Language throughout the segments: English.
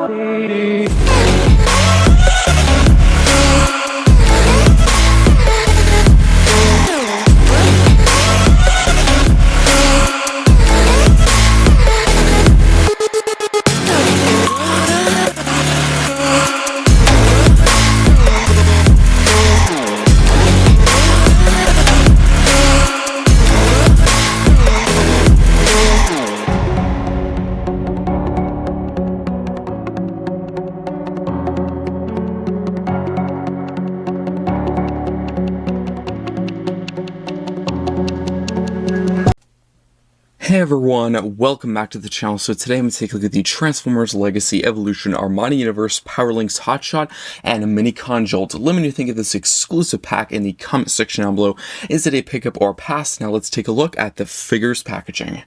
Hey everyone, welcome back to the channel. So today I'm going to take a look at the Transformers Legacy Evolution Armada Universe Powerlinx Hotshot and Minicon Jolt. Let me know what you think of this exclusive pack in the comment section down below. Is it a pickup or a pass? Now let's take a look at the figures packaging.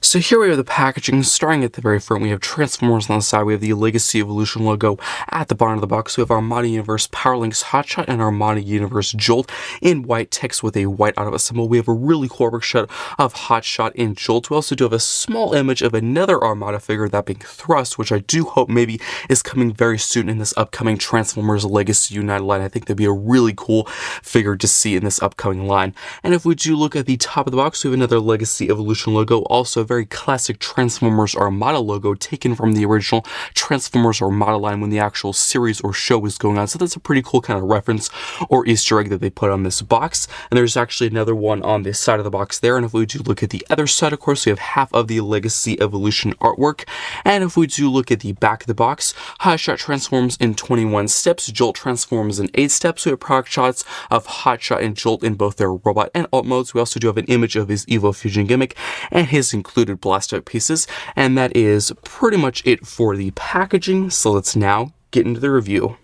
So here we have the packaging. Starting at the very front, we have Transformers on the side. We have the Legacy Evolution logo at the bottom of the box. We have Armada Universe Powerlinx Hotshot and Armada Universe Jolt in white text with a white auto symbol. We have a really cool work shot of Hotshot and Jolt. We also do have a small image of another Armada figure, that being Thrust, which I do hope maybe is coming very soon in this upcoming Transformers Legacy United line. I think that'd be a really cool figure to see in this upcoming line. And if we do look at the top of the box, we have another Legacy Evolution logo, also a very classic Transformers Armada logo taken from the original Transformers Armada line when the actual series or show was going on. So that's a pretty cool kind of reference or Easter egg that they put on this box. And there's actually another one on this side of the box there. And if we do look at the other side, of course, we have half of the Legacy Evolution artwork. And if we do look at the back of the box, Hotshot transforms in 21 steps, Jolt transforms in 8 steps. We have product shots of Hotshot and Jolt in both their robot and alt modes. We also do have an image of his Evo Fusion gimmick and his included blast out pieces, and that is pretty much it for the packaging. So let's now get into the review.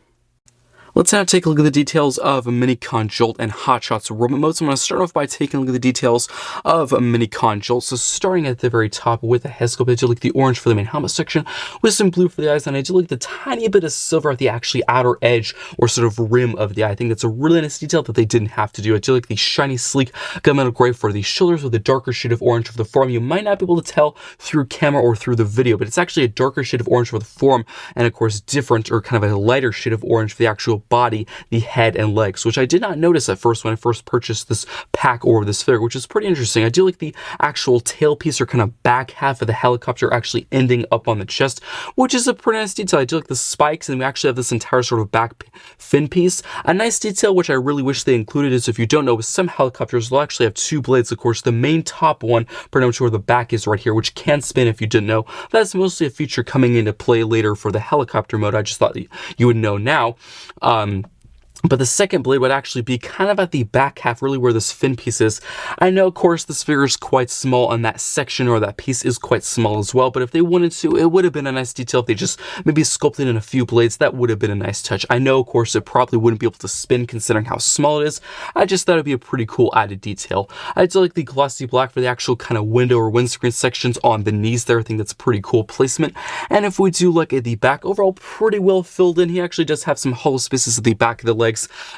Let's now take a look at the details of Minicon Jolt and Hotshot's robot modes. I'm going to start off by taking a look at the details of Minicon Jolt. So starting at the very top with the head sculpt, I do like the orange for the main helmet section with some blue for the eyes, and I do like the tiny bit of silver at the actually outer edge or sort of rim of the eye. I think that's a really nice detail that they didn't have to do. I do like the shiny, sleek gunmetal gray for the shoulders with a darker shade of orange for the forearm. You might not be able to tell through camera or through the video, but it's actually a darker shade of orange for the forearm, and of course different or kind of a lighter shade of orange for the actual body, the head, and legs, which I did not notice at first when I first purchased this pack or this figure, which is pretty interesting. I do like the actual tailpiece or kind of back half of the helicopter actually ending up on the chest, which is a pretty nice detail. I do like the spikes, and we actually have this entire sort of back fin piece. A nice detail which I really wish they included is, if you don't know, with some helicopters they'll actually have two blades. Of course, the main top one, pretty much where the back is right here, which can spin if you didn't know. That's mostly a feature coming into play later for the helicopter mode. I just thought you would know now. But the second blade would actually be kind of at the back half, really where this fin piece is. I know, of course, this figure is quite small, and that section or that piece is quite small as well. But if they wanted to, it would have been a nice detail if they just maybe sculpted in a few blades. That would have been a nice touch. I know, of course, it probably wouldn't be able to spin considering how small it is. I just thought it'd be a pretty cool added detail. I do like the glossy black for the actual kind of window or windscreen sections on the knees there. I think that's pretty cool placement. And if we do look at the back, overall pretty well filled in. He actually does have some hollow spaces at the back of the legs.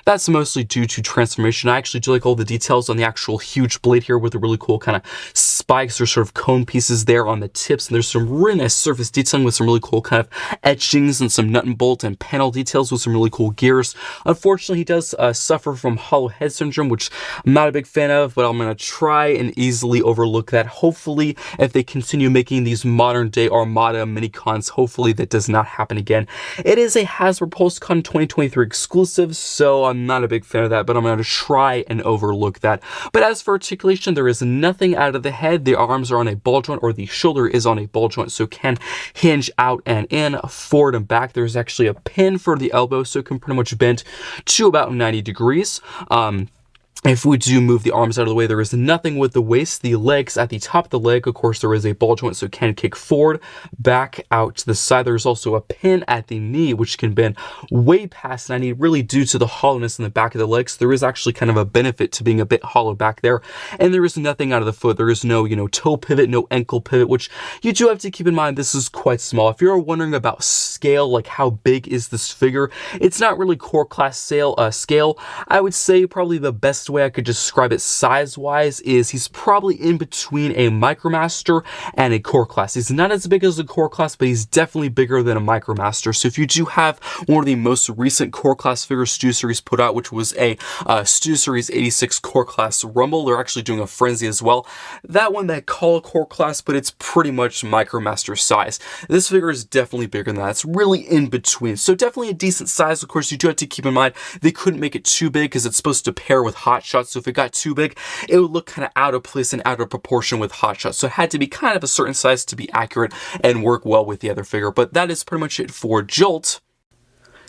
That's mostly due to transformation. I actually do like all the details on the actual huge blade here with the really cool kind of spikes or sort of cone pieces there on the tips. And there's some really nice surface detailing with some really cool kind of etchings and some nut and bolt and panel details with some really cool gears. Unfortunately, he does suffer from hollow head syndrome, which I'm not a big fan of, but I'm going to try and easily overlook that. Hopefully, if they continue making these modern day Armada Minicons, hopefully that does not happen again. It is a Hasbro PulseCon 2023 exclusive, so I'm not a big fan of that, but I'm going to try and overlook that. But as for articulation, there is nothing out of the head. The arms are on a ball joint, or the shoulder is on a ball joint, so it can hinge out and in, forward and back. There's actually a pin for the elbow, so it can pretty much bend to about 90 degrees. If we do move the arms out of the way, there is nothing with the waist. The legs, at the top of the leg, of course, there is a ball joint, so it can kick forward, back, out to the side. There's also a pin at the knee, which can bend way past 90, really due to the hollowness in the back of the legs. There is actually kind of a benefit to being a bit hollow back there. And there is nothing out of the foot. There is no, toe pivot, no ankle pivot, which you do have to keep in mind. This is quite small. If you're wondering about scale, like how big is this figure, it's not really core class scale. I would say probably the best way I could describe it size-wise is he's probably in between a Micromaster and a Core Class. He's not as big as a Core Class, but he's definitely bigger than a Micromaster. So if you do have one of the most recent Core Class figures Studio Series put out, which was a Studio Series 86 Core Class Rumble, they're actually doing a Frenzy as well. That one they call a Core Class, but it's pretty much Micromaster size. This figure is definitely bigger than that. It's really in between. So definitely a decent size. Of course, you do have to keep in mind they couldn't make it too big because it's supposed to pair with Hot Shot. So if it got too big, it would look kind of out of place and out of proportion with Hot Shot. So it had to be kind of a certain size to be accurate and work well with the other figure. But that is pretty much it for Jolt.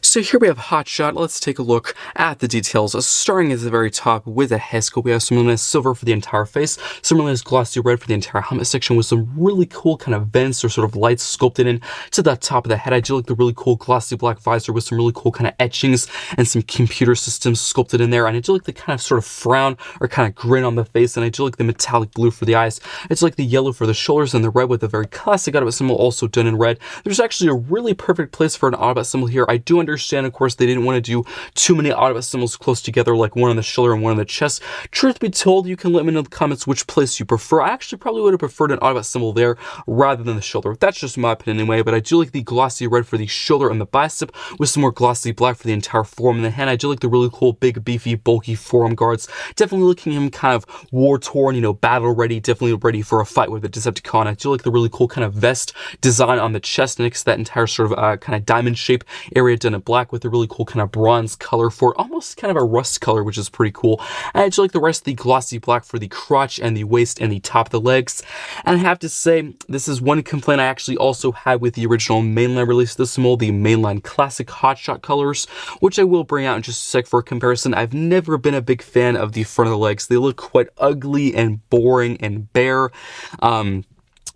So here we have Hot Shot. Let's take a look at the details. Starting at the very top with a head sculpt, we have some really nice silver for the entire face, some really nice glossy red for the entire helmet section with some really cool kind of vents or sort of lights sculpted in to the top of the head. I do like the really cool glossy black visor with some really cool kind of etchings and some computer systems sculpted in there. And I do like the kind of sort of frown or kind of grin on the face. And I do like the metallic blue for the eyes. I do like the yellow for the shoulders and the red with a very classic Autobot symbol also done in red. There's actually a really perfect place for an Autobot symbol here. I do understand, of course, they didn't want to do too many Autobot symbols close together, like one on the shoulder and one on the chest. Truth be told, you can let me know in the comments which place you prefer. I actually probably would have preferred an Autobot symbol there rather than the shoulder. That's just my opinion anyway, but I do like the glossy red for the shoulder and the bicep with some more glossy black for the entire forearm and the hand. I do like the really cool, big, beefy, bulky forearm guards. Definitely looking him kind of war-torn, you know, battle-ready, definitely ready for a fight with a Decepticon. I do like the really cool kind of vest design on the chest next to that entire sort of kind of diamond shape area done in black with a really cool kind of bronze color for almost kind of a rust color, which is pretty cool. And I do like the rest of the glossy black for the crotch and the waist and the top of the legs. And I have to say, this is one complaint I actually also had with the original mainline release of this mold, the mainline classic hotshot colors, which I will bring out in just a sec for a comparison. I've never been a big fan of the front of the legs. They look quite ugly and boring and bare.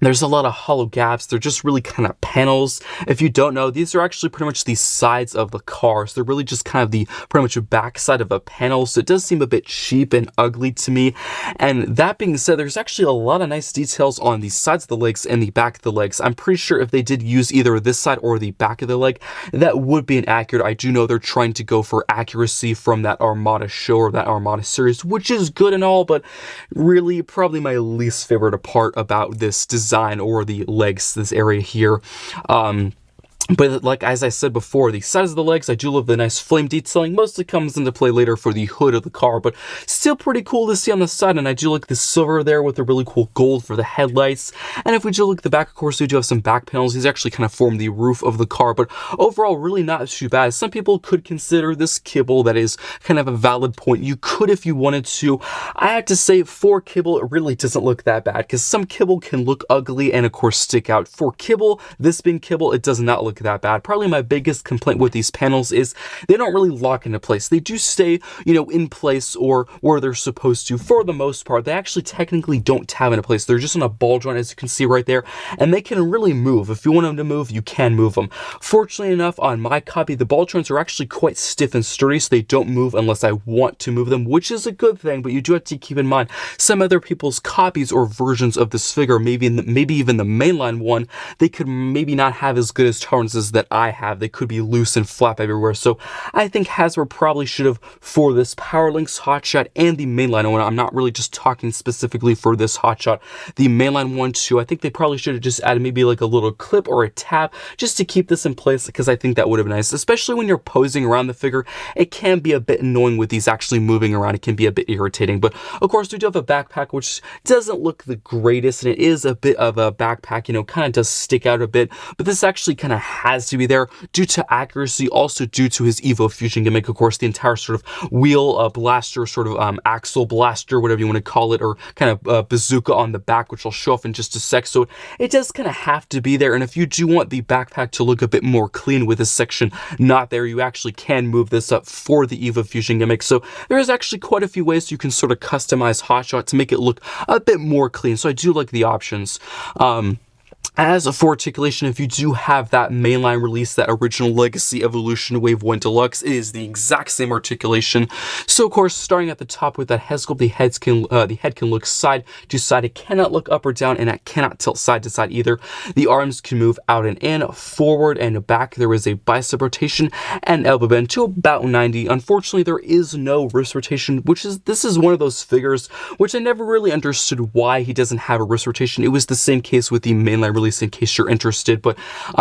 There's a lot of hollow gaps. They're just really kind of panels. If you don't know, these are actually pretty much the sides of the car. So they're really just kind of the pretty much a back side of a panel. So it does seem a bit cheap and ugly to me. And that being said, there's actually a lot of nice details on the sides of the legs and the back of the legs. I'm pretty sure if they did use either this side or the back of the leg, that would be inaccurate. I do know they're trying to go for accuracy from that Armada show or that Armada series, which is good and all, but really probably my least favorite part about this design or the legs, this area here. But like, as I said before, the size of the legs, I do love the nice flame detailing. Mostly comes into play later for the hood of the car, but still pretty cool to see on the side. And I do like the silver there with the really cool gold for the headlights. And if we do look at the back, of course, we do have some back panels. These actually kind of form the roof of the car, but overall, really not too bad. Some people could consider this kibble. That is kind of a valid point. You could if you wanted to. I have to say, for kibble, it really doesn't look that bad because some kibble can look ugly and, of course, stick out. For kibble, this being kibble, it does not look that bad. Probably my biggest complaint with these panels is they don't really lock into place. They do stay, you know, in place or where they're supposed to for the most part. They actually technically don't tab into place. They're just on a ball joint, as you can see right there, and they can really move. If you want them to move, you can move them. Fortunately enough, on my copy, the ball joints are actually quite stiff and sturdy, so they don't move unless I want to move them, which is a good thing, but you do have to keep in mind some other people's copies or versions of this figure, maybe even the mainline one, they could maybe not have as good as tolerances that I have. They could be loose and flap everywhere. So I think Hasbro probably should have, for this Powerlinx hotshot and the mainline one, I'm not really just talking specifically for this hotshot, the mainline one too, I think they probably should have just added maybe like a little clip or a tab just to keep this in place, because I think that would have been nice, especially when you're posing around the figure. It can be a bit annoying with these actually moving around. It can be a bit irritating, but of course we do have a backpack which doesn't look the greatest, and it is a bit of a backpack, you know, kind of does stick out a bit, but this actually kind of has to be there due to accuracy, also due to his Evo Fusion gimmick. Of course, the entire sort of wheel blaster, sort of axle blaster, whatever you want to call it, or kind of bazooka on the back, which I'll show off in just a sec. So it does kind of have to be there. And if you do want the backpack to look a bit more clean with this section not there, you actually can move this up for the Evo Fusion gimmick. So there is actually quite a few ways you can sort of customize Hotshot to make it look a bit more clean. So I do like the options. As for articulation, if you do have that mainline release, that original Legacy Evolution Wave 1 Deluxe, it is the exact same articulation. So of course, starting at the top with that head sculpt, the head can look side to side. It cannot look up or down, and it cannot tilt side to side either. The arms can move out and in, forward and back. There is a bicep rotation and elbow bend to about 90. Unfortunately, there is no wrist rotation, this is one of those figures which I never really understood why he doesn't have a wrist rotation. It was the same case with the mainline release, in case you're interested, but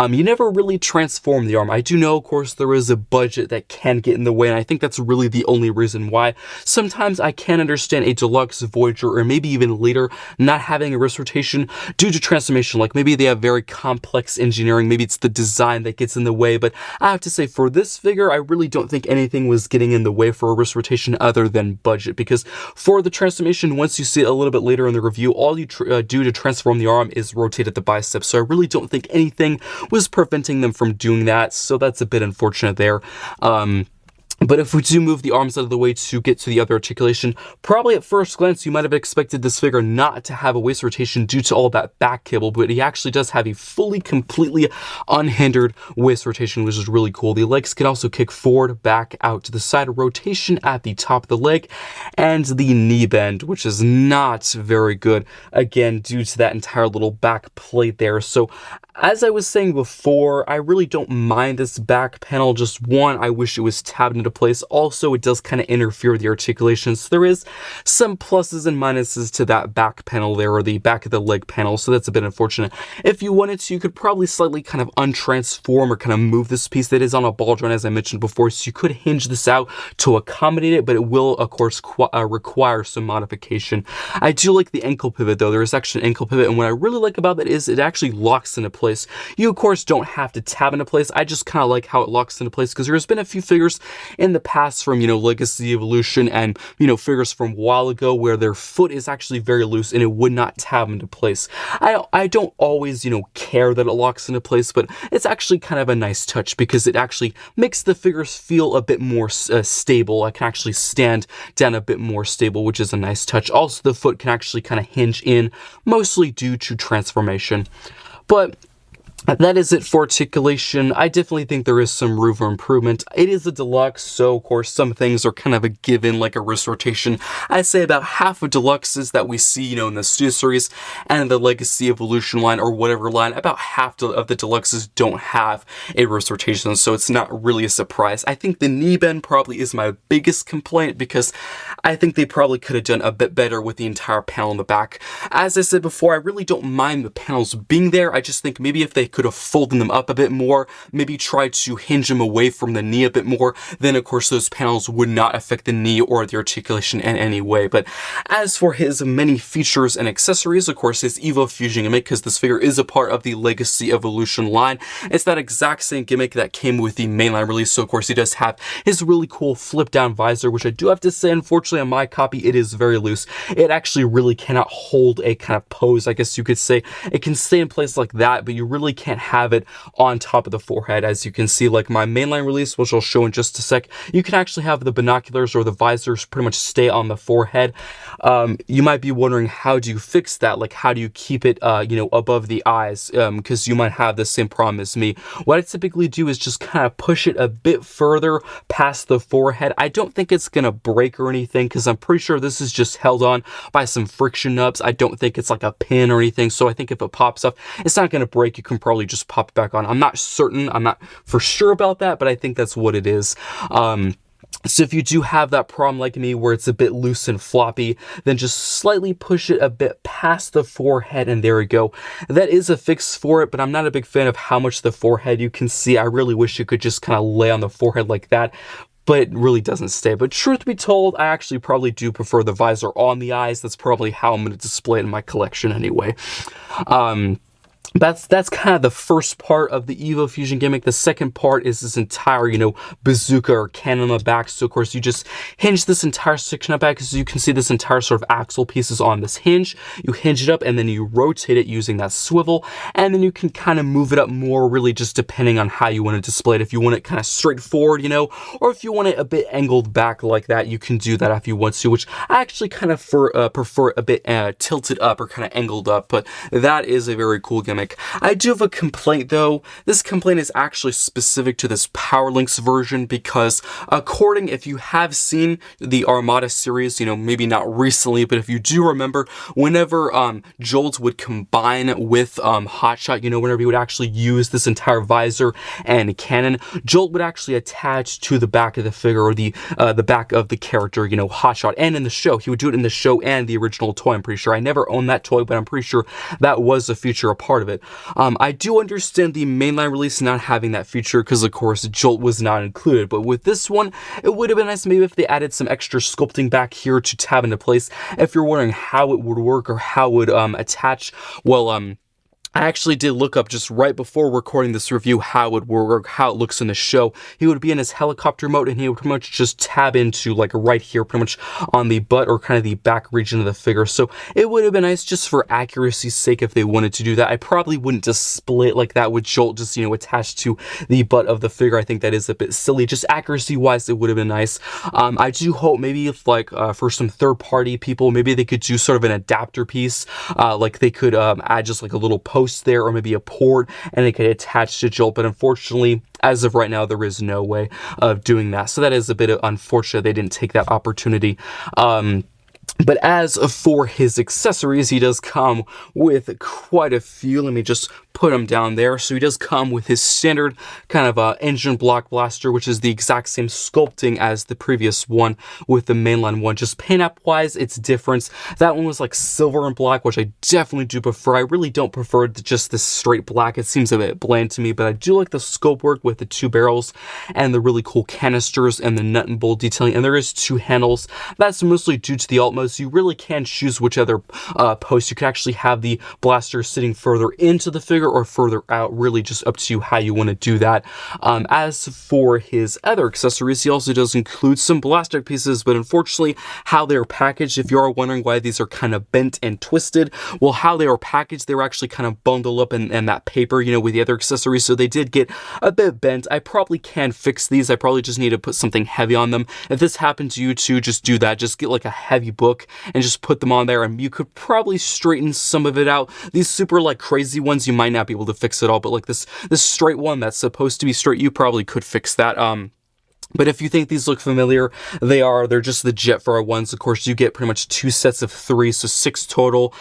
you never really transform the arm. I do know, of course, there is a budget that can get in the way, and I think that's really the only reason why. Sometimes I can understand a Deluxe Voyager, or maybe even later, not having a wrist rotation due to transformation. Like maybe they have very complex engineering, maybe it's the design that gets in the way, but I have to say for this figure, I really don't think anything was getting in the way for a wrist rotation other than budget, because for the transformation, once you see it a little bit later in the review, all you do to transform the arm is rotate at the bicep. So I really don't think anything was preventing them from doing that. So that's a bit unfortunate there. But if we do move the arms out of the way to get to the other articulation, probably at first glance, you might have expected this figure not to have a waist rotation due to all that back cable, but he actually does have a fully, completely unhindered waist rotation, which is really cool. The legs can also kick forward, back, out to the side, rotation at the top of the leg, and the knee bend, which is not very good, again, due to that entire little back plate there. So as I was saying before, I really don't mind this back panel. Just one, I wish it was tabbed into place. Also, it does kind of interfere with the articulation. So there is some pluses and minuses to that back panel there, or the back of the leg panel. So that's a bit unfortunate. If you wanted to, you could probably slightly kind of untransform or kind of move this piece that is on a ball joint, as I mentioned before. So you could hinge this out to accommodate it, but it will, of course, require some modification. I do like the ankle pivot, though. There is actually an ankle pivot, and what I really like about that is it actually locks into place. You, of course, don't have to tab into place. I just kind of like how it locks into place, because there's been a few figures in the past from, Legacy Evolution and, figures from a while ago where their foot is actually very loose and it would not tab into place. I don't always, care that it locks into place, but it's actually kind of a nice touch because it actually makes the figures feel a bit more stable. I can actually stand down a bit more stable, which is a nice touch. Also, the foot can actually kind of hinge in, mostly due to transformation. But that is it for articulation. I definitely think there is some room for improvement. It is a deluxe, so of course some things are kind of a given, like a wrist rotation. I'd say about half of deluxes that we see, in the Studio Series and the Legacy Evolution line or whatever line, about half of the deluxes don't have a wrist rotation, so it's not really a surprise. I think the knee bend probably is my biggest complaint, because I think they probably could have done a bit better with the entire panel in the back. As I said before, I really don't mind the panels being there. I just think maybe if they could have folded them up a bit more, maybe try to hinge them away from the knee a bit more, then of course those panels would not affect the knee or the articulation in any way. But as for his many features and accessories, of course his Evo Fusion gimmick, because this figure is a part of the Legacy Evolution line, it's that exact same gimmick that came with the mainline release. So of course he does have his really cool flip down visor, which I do have to say, unfortunately on my copy, it is very loose. It actually really cannot hold a kind of pose, I guess you could say. It can stay in place like that, but you really can't have it on top of the forehead. As you can see, like my mainline release, which I'll show in just a sec, you can actually have the binoculars or the visors pretty much stay on the forehead. You might be wondering, how do you fix that? Like, how do you keep it, above the eyes? Because you might have the same problem as me. What I typically do is just kind of push it a bit further past the forehead. I don't think it's gonna break or anything, because I'm pretty sure this is just held on by some friction nubs. I don't think it's like a pin or anything, so I think if it pops up, it's not gonna break. You can probably just pop it back on. I'm not certain, I'm not for sure about that, but I think that's what it is. So if you do have that problem like me where it's a bit loose and floppy, then just slightly push it a bit past the forehead, and there we go. That is a fix for it, but I'm not a big fan of how much the forehead you can see. I really wish it could just kind of lay on the forehead like that, but it really doesn't stay. But truth be told, I actually probably do prefer the visor on the eyes. That's probably how I'm going to display it in my collection anyway. That's kind of the first part of the Evo Fusion gimmick. The second part is this entire, bazooka or cannon on the back. So of course you just hinge this entire section up back, because you can see this entire sort of axle piece is on this hinge. You hinge it up and then you rotate it using that swivel, and then you can kind of move it up more, really just depending on how you want to display it. If you want it kind of straight forward, or if you want it a bit angled back like that, you can do that if you want to, which I actually kind of prefer a bit tilted up or kind of angled up, but that is a very cool gimmick. gimmick. I do have a complaint though. This complaint is actually specific to this Powerlinx version because if you have seen the Armada series, maybe not recently, but if you do remember, whenever Jolt would combine with Hotshot, whenever he would actually use this entire visor and cannon, Jolt would actually attach to the back of the figure, or the back of the character, Hotshot. And in the show, he would do it in the show and the original toy, I'm pretty sure. I never owned that toy, but I'm pretty sure that was a feature, a part of it. I do understand the mainline release not having that feature because, of course, Jolt was not included. But with this one, it would have been nice maybe if they added some extra sculpting back here to tab into place. If you're wondering how it would work or how it would attach, well, I actually did look up just right before recording this review how it would work, how it looks in the show. He would be in his helicopter mode and he would pretty much just tab into like right here, pretty much on the butt or kind of the back region of the figure. So it would have been nice just for accuracy's sake if they wanted to do that. I probably wouldn't display it like that with Jolt just, attached to the butt of the figure. I think that is a bit silly. Just accuracy wise, it would have been nice. I do hope maybe if for some third party people, maybe they could do sort of an adapter piece. Like they could add just like a little post there or maybe a port and it could attach to Jolt, but unfortunately as of right now there is no way of doing that, so that is a bit unfortunate they didn't take that opportunity. But as for his accessories, he does come with quite a few. Let me just put them down there. So he does come with his standard kind of engine block blaster, which is the exact same sculpting as the previous one with the mainline one. Just paint up wise, it's different. That one was like silver and black, which I definitely do prefer. I really don't prefer just this straight black. It seems a bit bland to me, but I do like the scope work with the two barrels and the really cool canisters and the nut and bolt detailing. And there is two handles. That's mostly due to the alt mode. So you really can choose which other post. You can actually have the blaster sitting further into the figure or further out, really just up to you how you want to do that. As for his other accessories, he also does include some blaster pieces, but unfortunately how they're packaged, if you are wondering why these are kind of bent and twisted, well, how they are packaged, they were actually kind of bundled up in that paper, with the other accessories, so they did get a bit bent. I probably can fix these. I probably just need to put something heavy on them. If this happened to you too, just do that. Just get like a heavy book and just put them on there, and you could probably straighten some of it out. These super crazy ones, you might not be able to fix it all, but like this straight one that's supposed to be straight, you probably could fix that. But if you think these look familiar, they're just the Jetfire ones. Of course, you get pretty much 2 sets of 3, so 6 total.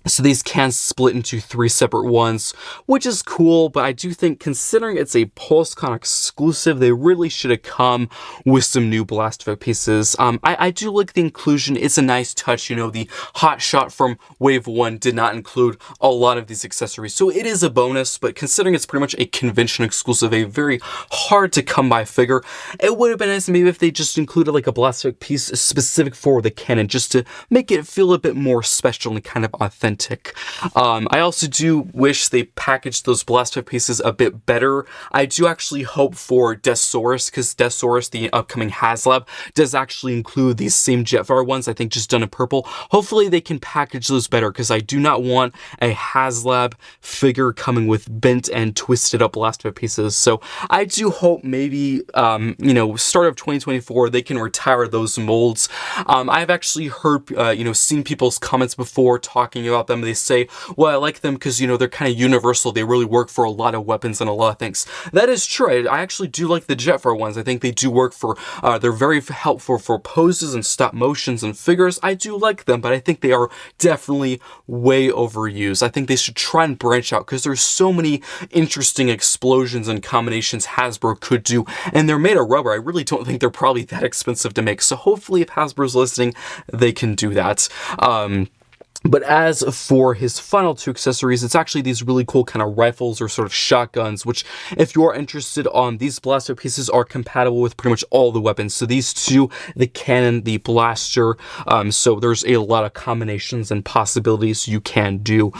So these can split into 3 separate ones, which is cool, but I do think considering it's a PulseCon exclusive, they really should have come with some new Blastovet pieces. I do like the inclusion. It's a nice touch. The Hot Shot from Wave 1 did not include a lot of these accessories, so it is a bonus, but considering it's pretty much a convention exclusive, a very hard to come by figure, it would have been nice maybe if they just included like a Blastovet piece specific for the cannon, just to make it feel a bit more special and kind of authentic. I also do wish they packaged those Blastovet pieces a bit better. I do actually hope for Deathsaurus, because Deathsaurus, the upcoming HasLab, does actually include these same Jetfire ones, I think just done in purple. Hopefully they can package those better, because I do not want a HasLab figure coming with bent and twisted up Blastovet pieces. So I do hope maybe, start of 2024, they can retire those molds. I've actually heard, seen people's comments before talking about them. They say, well, I like them because, they're kind of universal. They really work for a lot of weapons and a lot of things. That is true. I actually do like the Jetfire ones. I think they do work for, they're very helpful for poses and stop motions and figures. I do like them, but I think they are definitely way overused. I think they should try and branch out, because there's so many interesting explosions and combinations Hasbro could do, and they're made of rubber. I really don't think they're probably that expensive to make. So hopefully if Hasbro's listening, they can do that. But as for his final 2 accessories, it's actually these really cool kind of rifles or sort of shotguns, which if you are interested on, these blaster pieces are compatible with pretty much all the weapons. So these 2, the cannon, the blaster, so there's a lot of combinations and possibilities you can do.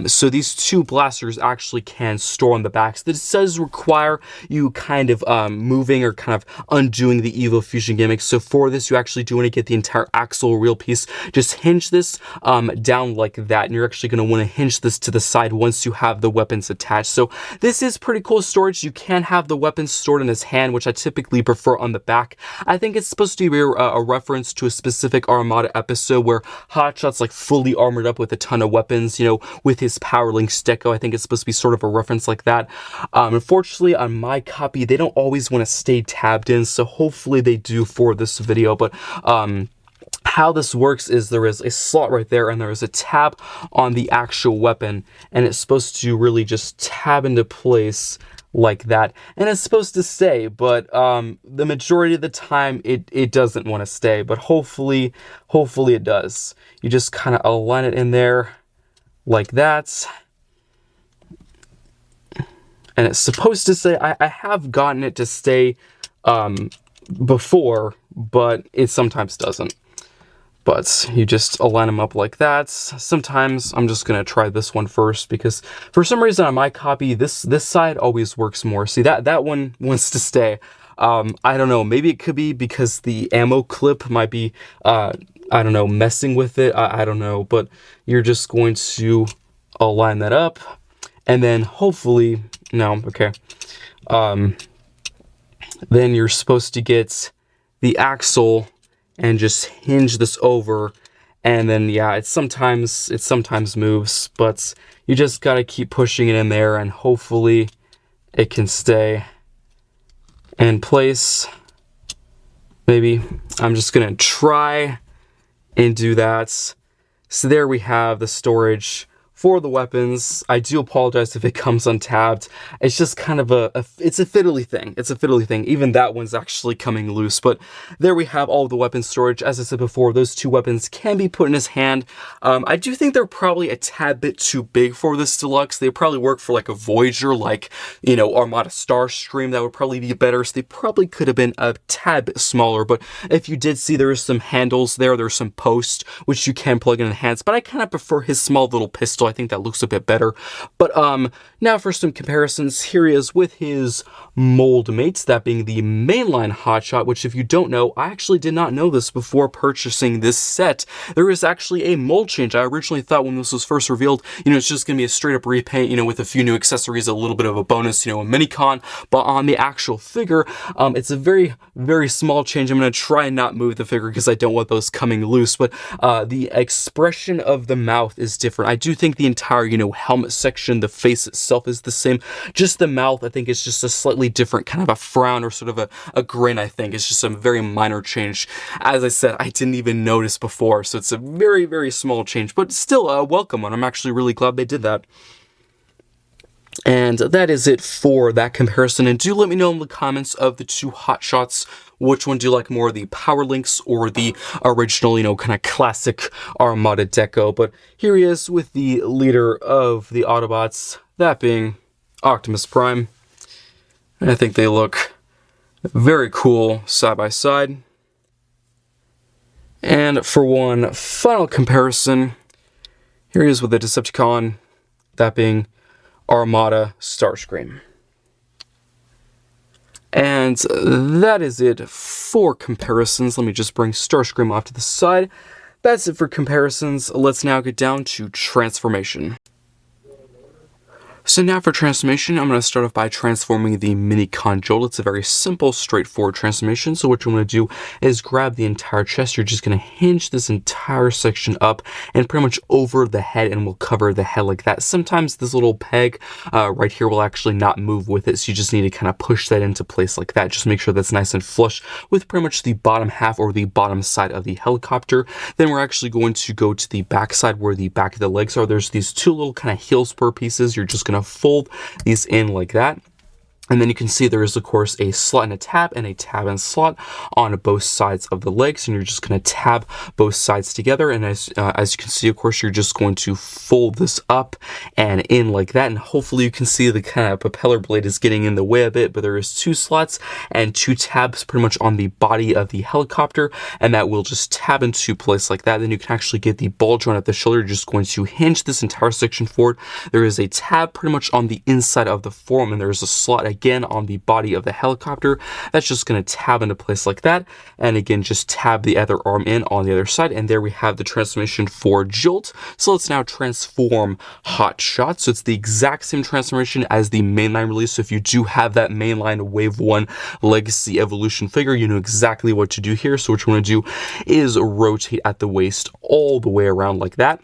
So these 2 blasters actually can store on the backs. This does require you kind of moving or kind of undoing the Evo Fusion gimmick. So for this, you actually do want to get the entire axle reel piece. Just hinge this down like that, and you're actually going to want to hinge this to the side once you have the weapons attached. So this is pretty cool storage. You can have the weapons stored in his hand, which I typically prefer on the back. I think it's supposed to be a reference to a specific Armada episode where Hotshot's like fully armored up with a ton of weapons, you know, with his Powerlinx deco. I think it's supposed to be sort of a reference like that. Unfortunately, on my copy, they don't always want to stay tabbed in, so hopefully they do for this video. But how this works is there is a slot right there, and there is a tab on the actual weapon, and it's supposed to really just tab into place like that, and it's supposed to stay, but the majority of the time it doesn't want to stay, but hopefully it does. You just kind of align it in there like that, and it's supposed to say, I have gotten it to stay before, but it sometimes doesn't. But you just align them up like that. Sometimes I'm just gonna try this one first, because for some reason on my copy, this side always works more. See, that one wants to stay. I don't know, maybe it could be because the ammo clip might be, I don't know, messing with it. I don't know, but you're just going to align that up, and then hopefully, no, okay. Then you're supposed to get the axle and just hinge this over, and then yeah, it sometimes moves, but you just gotta keep pushing it in there, and hopefully it can stay in place. Maybe I'm just gonna try and do that. So there we have the storage for the weapons. I do apologize if it comes untabbed. It's just kind of it's a fiddly thing. It's a fiddly thing. Even that one's actually coming loose. But there we have all of the weapon storage. As I said before, those two weapons can be put in his hand. I do think they're probably a tad bit too big for this deluxe. They probably work for like a Voyager, like, you know, Armada Starstream. That would probably be better. So they probably could have been a tad bit smaller. But if you did see, there is some handles there. There's some posts which you can plug in the hands. But I kind of prefer his small little pistol. I think that looks a bit better. But now for some comparisons. Here he is with his mold mates, that being the mainline Hotshot, which if you don't know, I actually did not know this before purchasing this set. There is actually a mold change. I originally thought when this was first revealed, you know, it's just going to be a straight up repaint, you know, with a few new accessories, a little bit of a bonus, you know, a Minicon. But on the actual figure, it's a very, very small change. I'm going to try and not move the figure because I don't want those coming loose. But the expression of the mouth is different. I do think the entire, you know, helmet section, the face itself is the same. Just the mouth, I think, is just a slightly different kind of a frown or sort of a grin. I think it's just a very minor change. As I said, I didn't even notice before, so it's a very, very small change, but still a welcome one. I'm actually really glad they did that. And that is it for that comparison. And do let me know in the comments of the two Hotshots, which one do you like more, the Powerlinx or the original, you know, kind of classic Armada deco. But here he is with the leader of the Autobots, that being Optimus Prime. And I think they look very cool side by side. And for one final comparison, here he is with the Decepticon, that being Armada Starscream. And that is it for comparisons. Let me just bring Starscream off to the side. That's it for comparisons. Let's now get down to transformation. So now for transformation, I'm going to start off by transforming the Minicon Jolt. It's a very simple, straightforward transformation. So what you want to do is grab the entire chest. You're just going to hinge this entire section up and pretty much over the head, and we'll cover the head like that. Sometimes this little peg right here will actually not move with it. So you just need to kind of push that into place like that. Just make sure that's nice and flush with pretty much the bottom half or the bottom side of the helicopter. Then we're actually going to go to the back side where the back of the legs are. There's these two little kind of heel spur pieces. You're just going to fold these in like that. And then you can see there is, of course, a slot and a tab and slot on both sides of the legs. And you're just going to tab both sides together. And as you can see, of course, you're just going to fold this up and in like that. And hopefully you can see the kind of propeller blade is getting in the way a bit. But there is two slots and two tabs pretty much on the body of the helicopter. And that will just tab into place like that. Then you can actually get the ball joint at the shoulder. You're just going to hinge this entire section forward. There is a tab pretty much on the inside of the form. And there is a slot again on the body of the helicopter. That's just going to tab into place like that. And again, just tab the other arm in on the other side. And there we have the transformation for Jolt. So let's now transform Hotshot. So it's the exact same transformation as the mainline release. So if you do have that mainline Wave 1 Legacy Evolution figure, you know exactly what to do here. So what you want to do is rotate at the waist all the way around like that.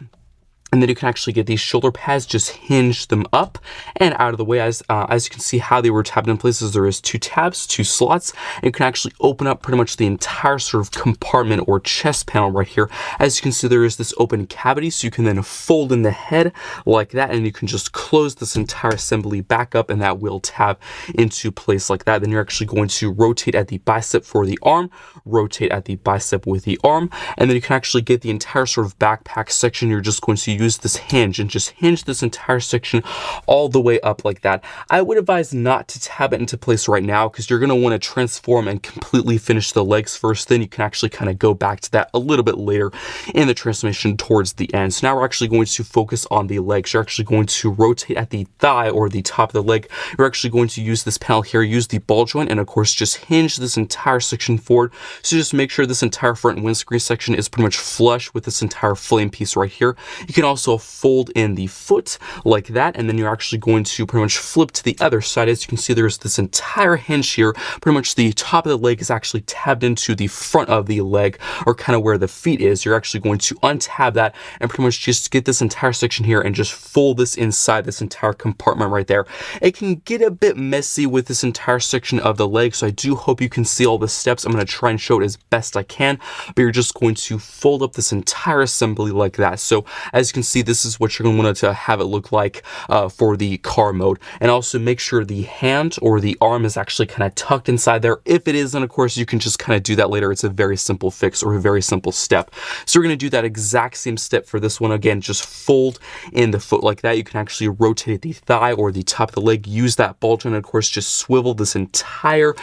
And then you can actually get these shoulder pads, just hinge them up and out of the way. As you can see how they were tabbed in places, there is 2 tabs, 2 slots, and you can actually open up pretty much the entire sort of compartment or chest panel right here. As you can see, there is this open cavity, so you can then fold in the head like that, and you can just close this entire assembly back up, and that will tab into place like that. Then you're actually going to rotate at the bicep for the arm, rotate at the bicep with the arm, and then you can actually get the entire sort of backpack section. You're just going to use this hinge and just hinge this entire section all the way up like that. I would advise not to tab it into place right now because you're going to want to transform and completely finish the legs first. Then you can actually kind of go back to that a little bit later in the transformation towards the end. So now we're actually going to focus on the legs. You're actually going to rotate at the thigh or the top of the leg. You're actually going to use this panel here, use the ball joint, and of course just hinge this entire section forward. So just make sure this entire front windscreen section is pretty much flush with this entire flame piece right here. You can also fold in the foot like that, and then you're actually going to pretty much flip to the other side. As you can see, there's this entire hinge here. Pretty much the top of the leg is actually tabbed into the front of the leg, or kind of where the feet is. You're actually going to untab that and pretty much just get this entire section here and just fold this inside this entire compartment right there. It can get a bit messy with this entire section of the leg, so I do hope you can see all the steps. I'm going to try and show it as best I can, but you're just going to fold up this entire assembly like that. So as you can see, this is what you're going to want to have it look like for the car mode. And also make sure the hand or the arm is actually kind of tucked inside there. If it isn't, of course, you can just kind of do that later. It's a very simple fix or a very simple step. So we're going to do that exact same step for this one. Again, just fold in the foot like that. You can actually rotate the thigh or the top of the leg. Use that ball joint, and of course, just swivel this entire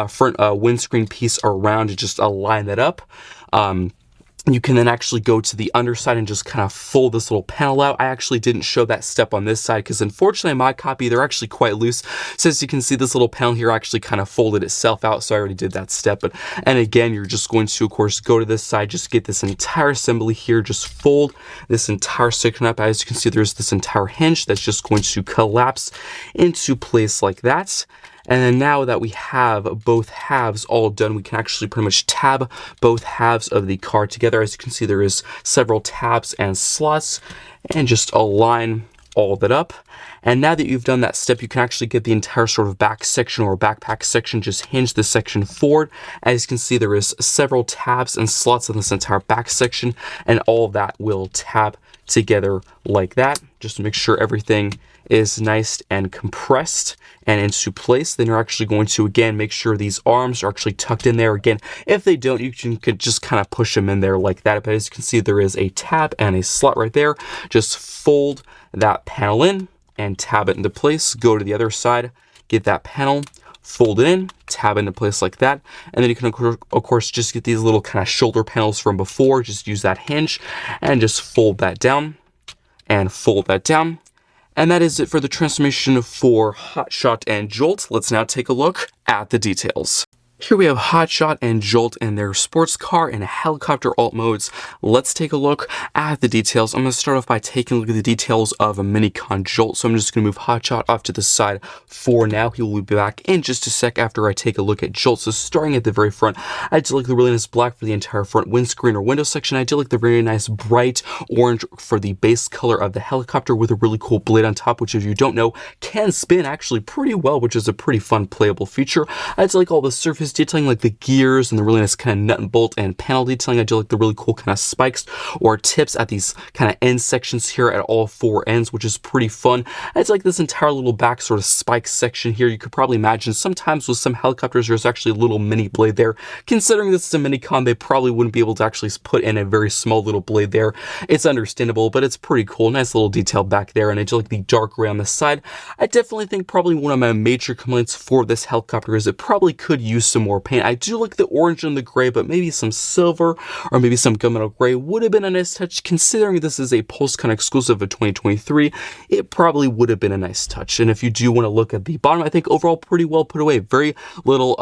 front windscreen piece around to just align that up. You can then actually go to the underside and just kind of fold this little panel out. I actually didn't show that step on this side because unfortunately in my copy, they're actually quite loose. So as you can see, this little panel here actually kind of folded itself out. So I already did that step. And again, you're just going to, of course, go to this side, just get this entire assembly here, just fold this entire section up. As you can see, there's this entire hinge that's just going to collapse into place like that. And then now that we have both halves all done, we can actually pretty much tab both halves of the car together. As you can see, there is several tabs and slots, and just align all that up. And now that you've done that step, you can actually get the entire sort of back section or backpack section, just hinge this section forward. As you can see, there is several tabs and slots in this entire back section, and all of that will tab together like that, just to make sure everything is nice and compressed and into place. Then you're actually going to, again, make sure these arms are actually tucked in there. Again, if they don't, you can just kind of push them in there like that. But as you can see, there is a tab and a slot right there. Just fold that panel in and tab it into place. Go to the other side, get that panel, fold it in, tab into place like that. And then you can, of course, just get these little kind of shoulder panels from before. Just use that hinge and just fold that down and fold that down. And that is it for the transformation for Hotshot and Jolt. Let's now take a look at the details. Here we have Hotshot and Jolt in their sports car and helicopter alt modes. Let's take a look at the details. I'm going to start off by taking a look at the details of a Minicon Jolt. So I'm just going to move Hotshot off to the side for now. He will be back in just a sec after I take a look at Jolt. So starting at the very front, I do like the really nice black for the entire front windscreen or window section. I do like the very nice bright orange for the base color of the helicopter with a really cool blade on top, which if you don't know, can spin actually pretty well, which is a pretty fun playable feature. I do like all the surface detailing, like the gears and the really nice kind of nut and bolt and panel detailing. I do like the really cool kind of spikes or tips at these kind of end sections here at all 4 ends, which is pretty fun. It's like this entire little back sort of spike section here. You could probably imagine sometimes with some helicopters, there's actually a little mini blade there. Considering this is a Minicon, they probably wouldn't be able to actually put in a very small little blade there. It's understandable, but it's pretty cool. Nice little detail back there. And I do like the dark gray on the side. I definitely think probably one of my major complaints for this helicopter is it probably could use some some more paint. I do like the orange and the gray, but maybe some silver or maybe some gunmetal gray would have been a nice touch. Considering this is a PulseCon exclusive of 2023, it probably would have been a nice touch. And if you do want to look at the bottom, I think overall pretty well put away. Very little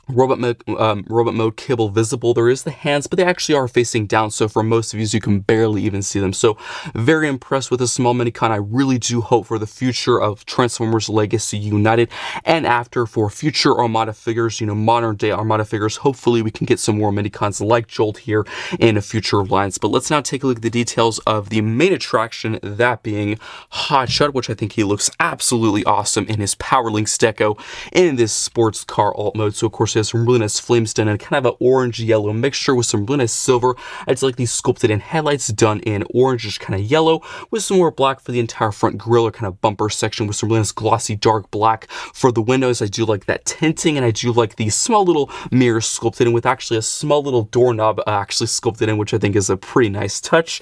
robot mode cable visible. There is the hands, but they actually are facing down, so for most of you can barely even see them. So very impressed with a small Minicon. I really do hope for the future of Transformers Legacy United, and after for future Armada figures, modern day Armada figures. Hopefully we can get some more Minicons like Jolt here in future lines. But let's now take a look at the details of the main attraction, that being Hotshot, which I think he looks absolutely awesome in his Powerlinx deco in this sports car alt mode. So of course has some really nice flames done and kind of an orange-yellow mixture with some really nice silver. I just like these sculpted in headlights done in orangish kind of yellow with some more black for the entire front grille or kind of bumper section with some really nice glossy dark black for the windows. I do like that tinting, and I do like the small little mirror sculpted in with actually a small little doorknob actually sculpted in, which I think is a pretty nice touch.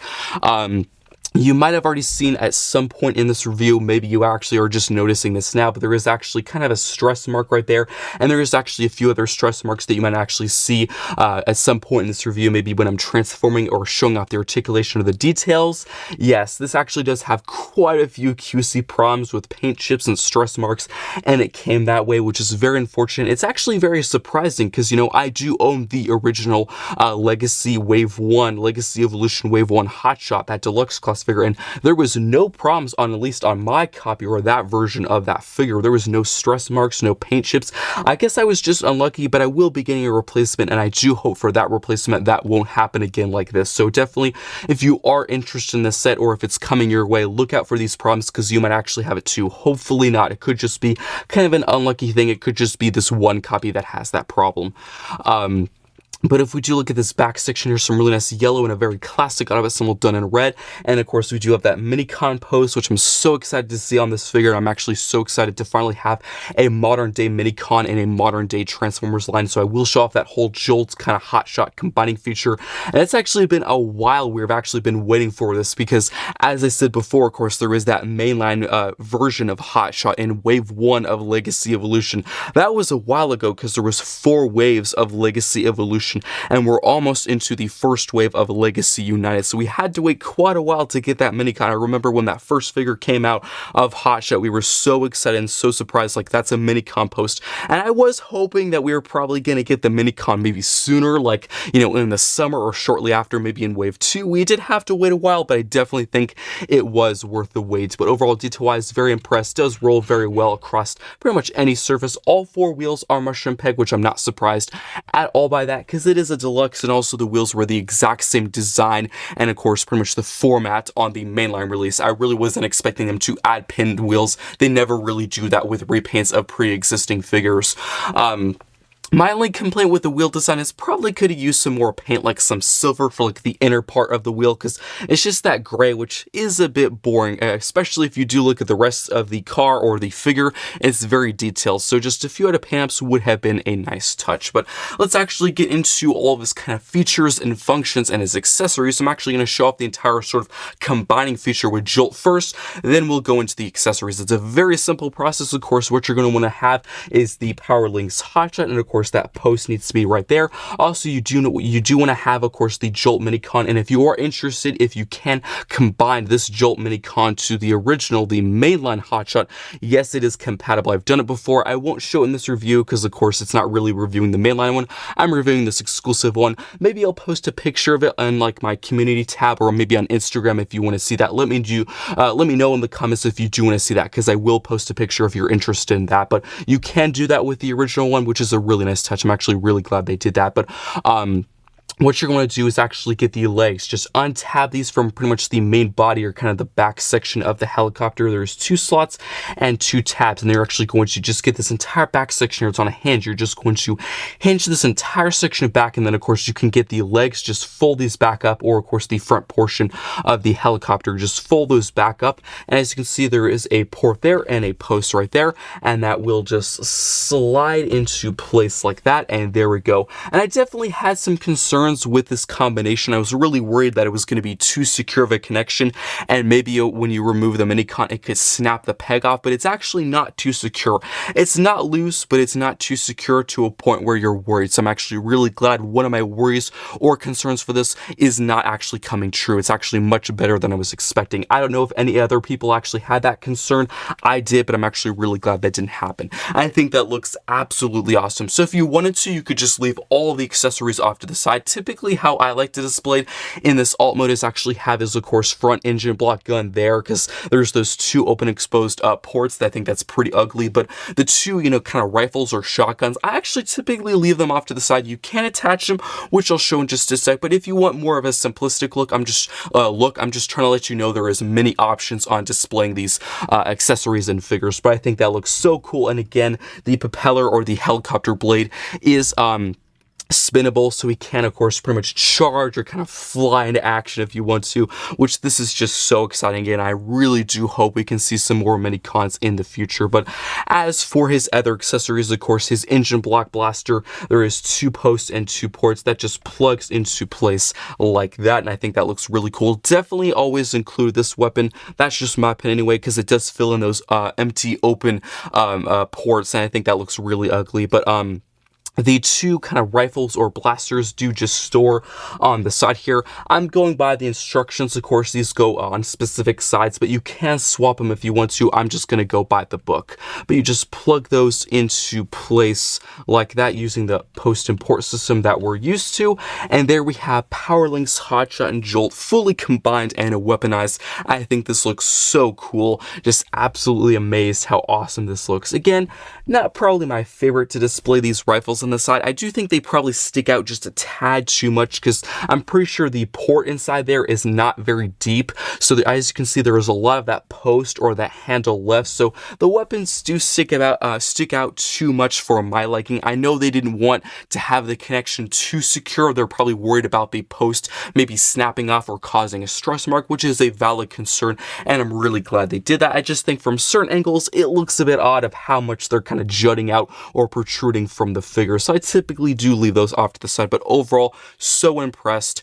You might have already seen at some point in this review, maybe you actually are just noticing this now, but there is actually kind of a stress mark right there, and there is actually a few other stress marks that you might actually see at some point in this review, maybe when I'm transforming or showing off the articulation of the details. Yes, this actually does have quite a few QC problems with paint chips and stress marks, and it came that way, which is very unfortunate. It's actually very surprising because, I do own the original Legacy Wave 1, Legacy Evolution Wave 1 Hotshot, that deluxe class figure, and there was no problems on, at least on my copy or that version of that figure. There was no stress marks, no paint chips. I guess I was just unlucky, but I will be getting a replacement, and I do hope for that replacement that won't happen again like this. So definitely, if you are interested in this set, or if it's coming your way, look out for these problems because you might actually have it too. Hopefully not. It could just be kind of an unlucky thing. It could just be this one copy that has that problem. But if we do look at this back section, here's some really nice yellow and a very classic Autobot symbol done in red. And of course, we do have that Minicon pose, which I'm so excited to see on this figure. I'm actually so excited to finally have a modern day Minicon and a modern day Transformers line. So I will show off that whole Jolt kind of hotshot combining feature. And it's actually been a while we've actually been waiting for this because, as I said before, of course, there is that mainline version of hotshot in Wave 1 of Legacy Evolution. That was a while ago because there was 4 waves of Legacy Evolution, and we're almost into the first wave of Legacy United, so we had to wait quite a while to get that Minicon. I remember when that first figure came out of Hotshot, we were so excited and so surprised, like that's a Minicon post, and I was hoping that we were probably going to get the Minicon maybe sooner, like, in the summer or shortly after, maybe in Wave 2. We did have to wait a while, but I definitely think it was worth the wait. But overall, detail-wise, very impressed. Does roll very well across pretty much any surface. All 4 wheels are mushroom peg, which I'm not surprised at all by that, because it is a deluxe, and also the wheels were the exact same design and of course pretty much the format on the mainline release. I really wasn't expecting them to add pinned wheels. They never really do that with repaints of pre-existing figures. My only complaint with the wheel design is probably could have used some more paint, like some silver for like the inner part of the wheel, because it's just that gray, which is a bit boring, especially if you do look at the rest of the car or the figure. It's very detailed, so just a few other paint-ups would have been a nice touch. But let's actually get into all of his kind of features and functions and his accessories. I'm actually going to show off the entire sort of combining feature with Jolt first, then we'll go into the accessories. It's a very simple process. Of course, what you're going to want to have is the Powerlinx Hotshot, and of course that post needs to be right there. Also, you do want to have, of course, the Jolt Minicon, and if you are interested, if you can combine this Jolt Minicon to the original, the mainline Hotshot, yes, it is compatible. I've done it before. I won't show it in this review because, of course, it's not really reviewing the mainline one. I'm reviewing this exclusive one. Maybe I'll post a picture of it on like my community tab, or maybe on Instagram if you want to see that. Let me know in the comments if you do want to see that, because I will post a picture if you're interested in that. But you can do that with the original one, which is a really nice touch. I'm actually really glad they did that. But what you're going to do is actually get the legs. Just untab these from pretty much the main body or kind of the back section of the helicopter. There's 2 slots and 2 tabs, and they're actually going to just get this entire back section here. It's on a hinge. You're just going to hinge this entire section back, and then of course you can get the legs, just fold these back up, or of course the front portion of the helicopter, just fold those back up. And as you can see, there is a port there and a post right there, and that will just slide into place like that, and there we go. And I definitely had some concerns concerns with this combination. I was really worried that it was going to be too secure of a connection, and maybe when you remove the Minicon, it could snap the peg off, but it's actually not too secure. It's not loose, but it's not too secure to a point where you're worried. So I'm actually really glad one of my worries or concerns for this is not actually coming true. It's actually much better than I was expecting. I don't know if any other people actually had that concern. I did, but I'm actually really glad that didn't happen. I think that looks absolutely awesome. So if you wanted to, you could just leave all of the accessories off to the side. Typically how I like to display it in this alt mode is actually have his, of course, front engine block gun there, because there's those two open exposed ports. I think that's pretty ugly, but the two, kind of rifles or shotguns, I actually typically leave them off to the side. You can attach them, which I'll show in just a sec, but if you want more of a simplistic look, I'm just trying to let you know there is many options on displaying these accessories and figures, but I think that looks so cool. And again, the propeller or the helicopter blade is spinnable, so he can, of course, pretty much charge or kind of fly into action if you want to, which this is just so exciting, and I really do hope we can see some more Minicons in the future. But as for his other accessories, of course, his engine block blaster, there is 2 posts and 2 ports that just plugs into place like that, and I think that looks really cool. Definitely always include this weapon. That's just my opinion anyway, because it does fill in those empty open ports, and I think that looks really ugly. But the 2 kind of rifles or blasters do just store on the side here. I'm going by the instructions. Of course, these go on specific sides, but you can swap them if you want to. I'm just going to go by the book. But you just plug those into place like that using the post and port system that we're used to. And there we have Powerlinx, Hotshot, and Jolt fully combined and weaponized. I think this looks so cool. Just absolutely amazed how awesome this looks. Again, not probably my favorite to display these rifles on the side. I do think they probably stick out just a tad too much, because I'm pretty sure the port inside there is not very deep. So as you can see, there is a lot of that post or that handle left. So the weapons do stick out too much for my liking. I know they didn't want to have the connection too secure. They're probably worried about the post maybe snapping off or causing a stress mark, which is a valid concern, and I'm really glad they did that. I just think from certain angles, it looks a bit odd of how much they're kind of jutting out or protruding from the figure. So I typically do leave those off to the side, but overall, so impressed.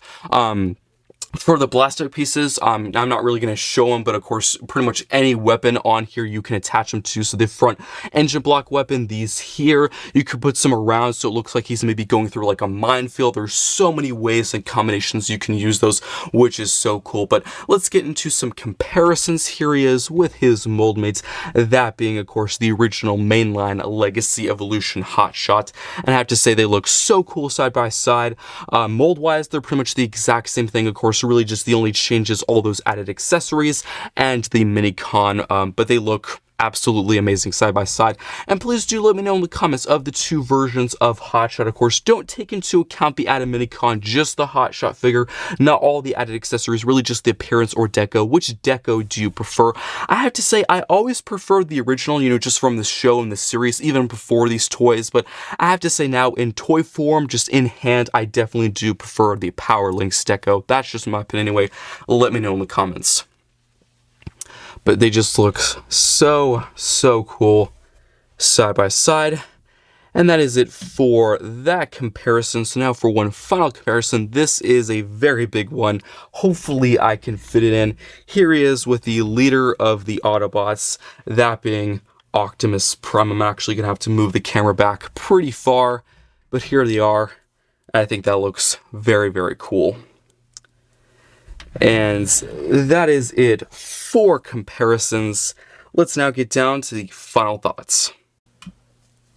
For the blaster pieces, I'm not really going to show them, but of course, pretty much any weapon on here you can attach them to. So the front engine block weapon, these here, you could put some around so it looks like he's maybe going through like a minefield. There's so many ways and combinations you can use those, which is so cool. But let's get into some comparisons. Here he is with his mold mates, that being, of course, the original mainline Legacy Evolution Hotshot. And I have to say, they look so cool side by side. Mold-wise, they're pretty much the exact same thing, of course. Really just the only change is all those added accessories and the Minicon, but they look absolutely amazing side by side. And please do let me know in the comments of the 2 versions of Hotshot. Of course, don't take into account the added Minicon, just the Hotshot figure, not all the added accessories, really just the appearance or deco. Which deco do you prefer? I have to say, I always preferred the original, just from the show and the series, even before these toys. But I have to say now, in toy form, just in hand, I definitely do prefer the Powerlinx deco. That's just my opinion anyway. Let me know in the comments. But they just look so cool side by side. And that is it for that comparison. So now for one final comparison, this is a very big one. Hopefully I can fit it in. Here he is with the leader of the Autobots, that being Optimus Prime. I'm actually going to have to move the camera back pretty far, but here they are. I think that looks very cool. And that is it for comparisons. Let's now get down to the final thoughts.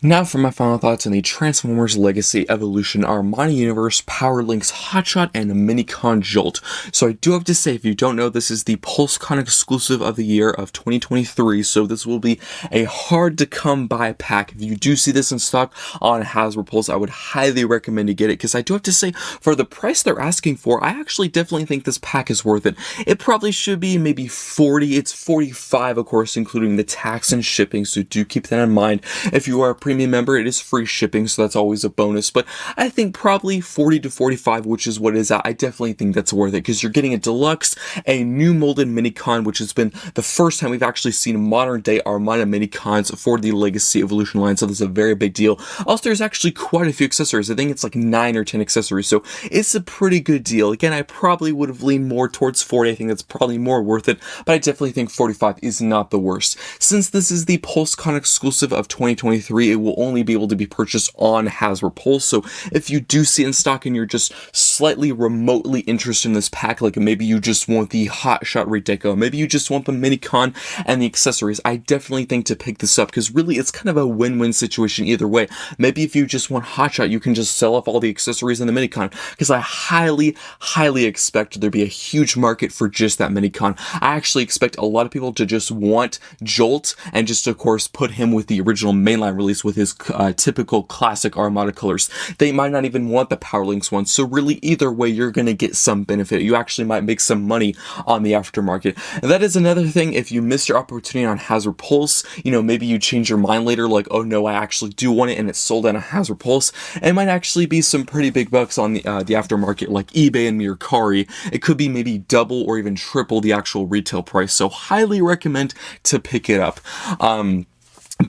Now for my final thoughts on the Transformers Legacy Evolution Armada Universe Powerlinx Hotshot and Minicon Jolt. So I do have to say, if you don't know, this is the PulseCon exclusive of the year of 2023, so this will be a hard to come by pack. If you do see this in stock on Hasbro Pulse, I would highly recommend you get it, because I do have to say, for the price they're asking for, I actually definitely think this pack is worth it. It probably should be maybe 40, it's 45 of course, including the tax and shipping, so do keep that in mind if you are a premium premium member, it is free shipping, so that's always a bonus. But I think probably 40 to 45, which is what it is at. I definitely think that's worth it because you're getting a deluxe, a new molded Minicon, which has been the first time we've actually seen modern day Armada Minicons for the Legacy Evolution line. So this is a very big deal. Also, there's actually quite a few accessories. I think it's like 9 or 10 accessories. So it's a pretty good deal. Again, I probably would have leaned more towards 40. I think that's probably more worth it, but I definitely think 45 is not the worst. Since this is the PulseCon exclusive of 2023, it will only be able to be purchased on Hasbro Pulse. So if you do see it in stock and you're just slightly remotely interested in this pack, like maybe you just want the Hotshot Redeco, maybe you just want the Minicon and the accessories, I definitely think to pick this up because really it's kind of a win-win situation either way. Maybe if you just want Hotshot, you can just sell off all the accessories in the Minicon because I highly expect there be a huge market for just that Minicon. I actually expect a lot of people to just want Jolt and just of course put him with the original mainline release with his typical classic Armada colors. They might not even want the Powerlinx one, so really either way you're going to get some benefit. You actually might make some money on the aftermarket. And that is another thing, if you miss your opportunity on Hasbro Pulse, you know, maybe you change your mind later like, oh no, I actually do want it and it's sold out on Hasbro Pulse, and it might actually be some pretty big bucks on the aftermarket like eBay and Mercari. It could be maybe double or even triple the actual retail price, so highly recommend to pick it up.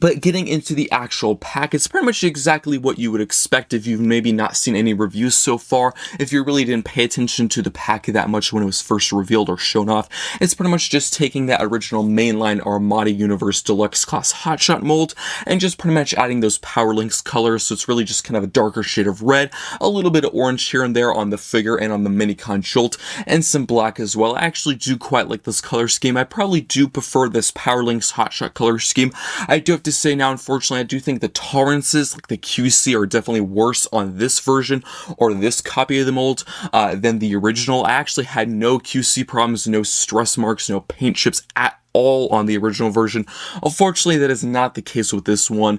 But getting into the actual pack, it's pretty much exactly what you would expect if you've maybe not seen any reviews so far. If you really didn't pay attention to the pack that much when it was first revealed or shown off, it's pretty much just taking that original mainline Armada Universe Deluxe Class Hotshot mold and just pretty much adding those Powerlinx colors. So it's really just kind of a darker shade of red, a little bit of orange here and there on the figure and on the Minicon Jolt, and some black as well. I actually do quite like this color scheme. I probably do prefer this Powerlinx Hotshot color scheme. I do have to say now, unfortunately, I do think the tolerances, like the QC, are definitely worse on this version or this copy of the mold than the original. I actually had no QC problems, no stress marks, no paint chips at all on the original version. Unfortunately, that is not the case with this one.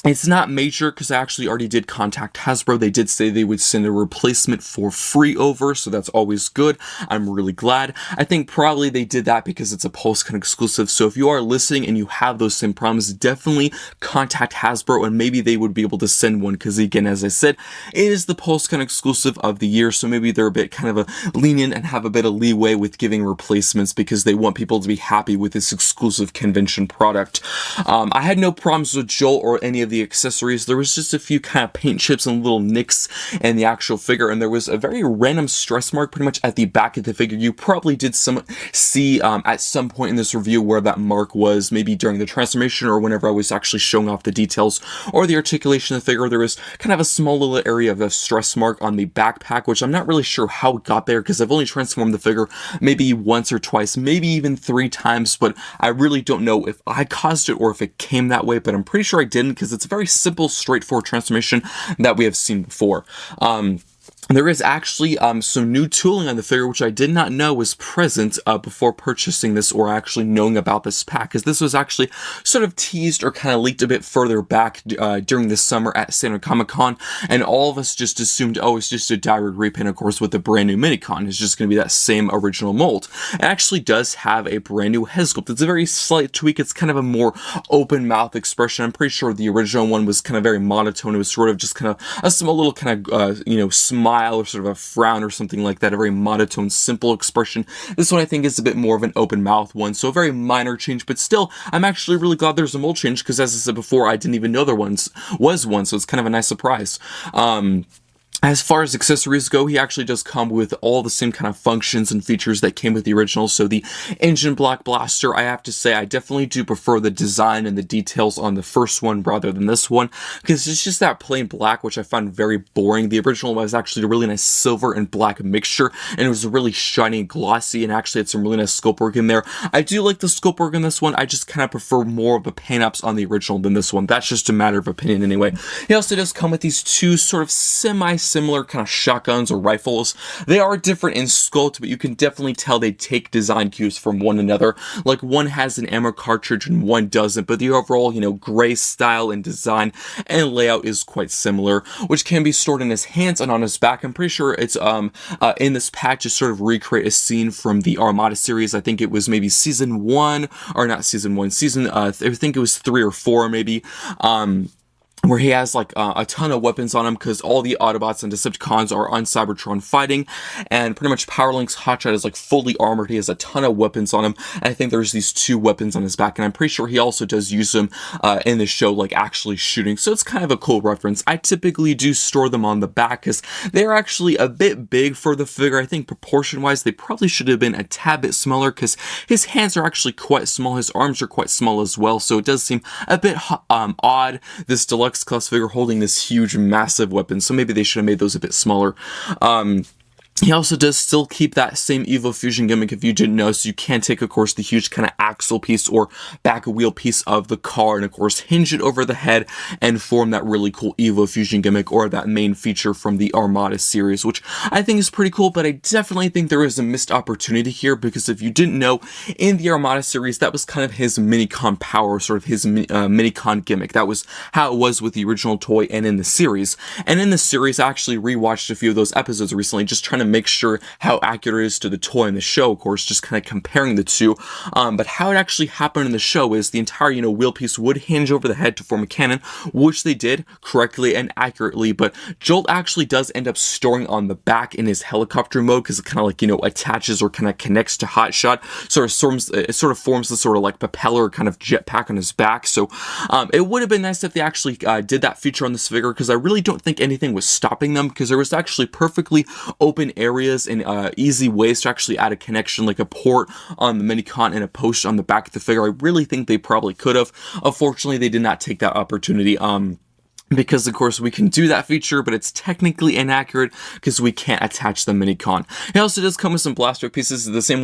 It's not major because I actually already did contact Hasbro. They did say they would send a replacement for free over, so that's always good. I'm really glad. I think probably they did that because it's a PulseCon exclusive, so if you are listening and you have those same problems, definitely contact Hasbro and maybe they would be able to send one because, again, as I said, it is the PulseCon exclusive of the year, so maybe they're a bit kind of a lenient and have a bit of leeway with giving replacements because they want people to be happy with this exclusive convention product. I had no problems with Jolt or any of the accessories. There was just a few kind of paint chips and little nicks in the actual figure, and there was a very random stress mark pretty much at the back of the figure. You probably did see at some point in this review where that mark was, maybe during the transformation or whenever I was actually showing off the details or the articulation of the figure. There was kind of a small little area of a stress mark on the backpack, which I'm not really sure how it got there because I've only transformed the figure maybe once or twice, maybe even 3 times, but I really don't know if I caused it or if it came that way, but I'm pretty sure I didn't because it's a very simple, straightforward transformation that we have seen before. There is actually some new tooling on the figure, which I did not know was present before purchasing this or actually knowing about this pack, because this was actually sort of teased or kind of leaked a bit further back during the summer at San Diego Comic-Con, and all of us just assumed, oh, it's just a direct repaint, of course, with a brand new Minicon. It's just going to be that same original mold. It actually does have a brand new head sculpt. It's a very slight tweak. It's kind of a more open mouth expression. I'm pretty sure the original one was kind of very monotone. It was sort of just kind of a small little kind of, smile or sort of a frown or something like that, a very monotone, simple expression. This one I think is a bit more of an open mouth one, so a very minor change, but still, I'm actually really glad there's a mold change, because as I said before, I didn't even know there was one, so it's kind of a nice surprise. As far as accessories go, he actually does come with all the same kind of functions and features that came with the original. So the engine block blaster, I have to say, I definitely do prefer the design and the details on the first one rather than this one, because it's just that plain black, which I find very boring. The original was actually a really nice silver and black mixture, and it was really shiny and glossy, and actually had some really nice sculpt work in there. I do like the sculpt work in this one. I just kind of prefer more of the paint ups on the original than this one. That's just a matter of opinion anyway. He also does come with these two sort of similar kind of shotguns or rifles. They are different in sculpt, but you can definitely tell they take design cues from one another. Like one has an ammo cartridge and one doesn't, but the overall, gray style and design and layout is quite similar, which can be stored in his hands and on his back. I'm pretty sure it's in this pack to sort of recreate a scene from the Armada series. I think it was maybe season 1, or not season 1, I think it was 3 or 4 maybe. Where he has like a ton of weapons on him because all the Autobots and Decepticons are on Cybertron fighting, and pretty much Powerlinx Hotshot is like fully armored. He has a ton of weapons on him, and I think there's these 2 weapons on his back, and I'm pretty sure he also does use them in the show, like actually shooting, so it's kind of a cool reference. I typically do store them on the back because they're actually a bit big for the figure. I think proportion-wise they probably should have been a tad bit smaller because his hands are actually quite small, his arms are quite small as well, so it does seem a bit odd, this deluxe class figure holding this huge massive weapon, so maybe they should have made those a bit smaller. He also does still keep that same Evo Fusion gimmick, if you didn't know, so you can take, of course, the huge kind of axle piece or back wheel piece of the car and, of course, hinge it over the head and form that really cool Evo Fusion gimmick, or that main feature from the Armada series, which I think is pretty cool, but I definitely think there is a missed opportunity here, because if you didn't know, in the Armada series, that was kind of his Minicon power, sort of his Minicon gimmick. That was how it was with the original toy and in the series. And in the series, I actually rewatched a few of those episodes recently, just trying to make sure how accurate it is to the toy in the show, of course, just kind of comparing the two. But how it actually happened in the show is the entire, wheel piece would hinge over the head to form a cannon, which they did correctly and accurately, but Jolt actually does end up storing on the back in his helicopter mode, because it kind of like, attaches or kind of connects to Hotshot, it sort of forms the sort of like propeller kind of jetpack on his back. So it would have been nice if they actually did that feature on this figure, because I really don't think anything was stopping them, because there was actually perfectly open areas and easy ways to actually add a connection, like a port on the Minicon and a post on the back of the figure. I really think they probably could have. Unfortunately, they did not take that opportunity. Because, of course, we can do that feature, but it's technically inaccurate because we can't attach the Minicon. It also does come with some blaster pieces, the same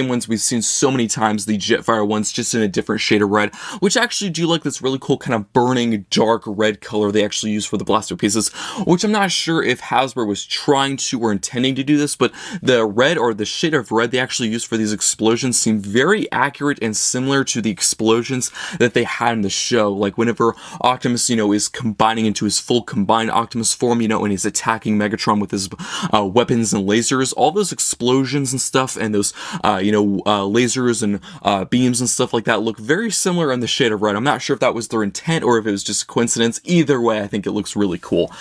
ones we've seen so many times, the Jetfire ones, just in a different shade of red, which actually do like this really cool kind of burning dark red color they actually use for the blaster pieces, which I'm not sure if Hasbro was trying to or intending to do this, but the red, or the shade of red they actually use for these explosions, seem very accurate and similar to the explosions that they had in the show. Like whenever Optimus, is combining into his full combined Optimus form, and he's attacking Megatron with his weapons and lasers, all those explosions and stuff, and those, lasers and beams and stuff like that look very similar in the shade of red. I'm not sure if that was their intent or if it was just a coincidence. Either way, I think it looks really cool.